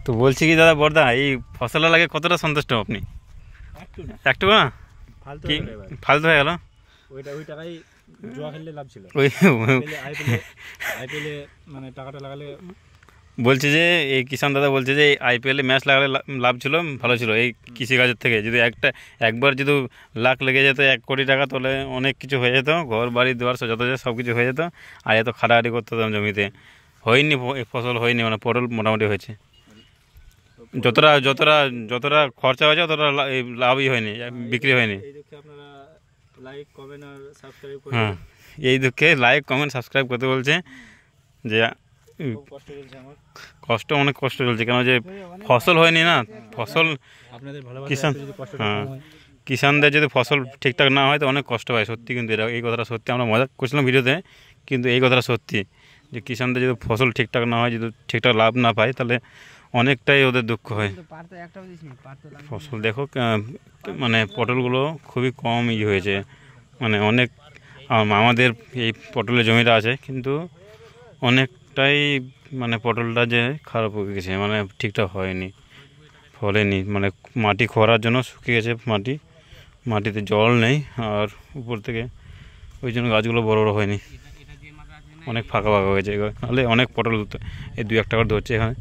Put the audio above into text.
তো বলছি কি দাদা বর্দা, এই ফসলের লাগে কতটা সন্তুষ্ট আপনি? একটু না কি ফালতু হয়ে গেল? ওই টাকাই জুয়া খেললে লাভ ছিল, ওই আইপিএলে মানে টাকাটা লাগালে। বলছে যে এই কিষান দাদা বলছে যে আইপিএলে ম্যাচ লাগালে লাভ ছিল, ভালো ছিল। এই কৃষিকাজের থেকে যদি একবার যদি লাখ লেগে যেত 1 কোটি টাকা, তাহলে অনেক কিছু হয়ে যেত, ঘর বাড়ি দুয়ার যত সব কিছু হয়ে যেত। আর এত খাটাখাটি করতে হতাম জমিতে। হয়নি ফসল হয়নি, মানে পটল মোটামুটি হয়েছে। যতটা যতটা যতটা খরচা হয়েছে ততটা লাভই হয়নি, বিক্রি হয়নি। আপনারা লাইক কমেন্ট আর সাবস্ক্রাইব করে, হ্যাঁ, এই দুঃখে লাইক কমেন্ট সাবস্ক্রাইব করতে বলছে। যে খুব কষ্ট চলছে আমার, অনেক কষ্ট চলছে, কেন যে ফসল হয়নি না। ফসল আপনাদের কিষান, যদি কষ্ট হ্যাঁ, কিষানদের যদি ফসল ঠিকঠাক না হয় তো অনেক কষ্ট হয় সত্যি। কিন্তু এই কথাটা সত্যি, আমরা মজা করছিলাম ভিডিওতে, কিন্তু এই কথাটা সত্যি যে কিষানদের যদি ফসল ঠিকঠাক না হয়, যদি ঠিকঠাক লাভ না পায়, তাহলে অনেকটাই ওদের দুঃখ হয়। ফসল দেখো, মানে পটলগুলো খুবই কম হয়েছে, মানে অনেক। আমাদের এই পটলের জমিটা আছে, কিন্তু অনেকটাই মানে পটলটা যে খারাপ হয়ে গেছে, মানে ঠিকঠাক হয়নি, ফলেনি। মানে মাটি খরার জন্য শুকিয়ে গেছে মাটিতে জল নেই, আর উপর থেকে ওই জন্য গাছগুলো বড় বড় হয়নি, অনেক ফাঁকা ফাঁকা হয়েছে। নাহলে অনেক পটল এই 2-1 টাকা ধরছে এখানে।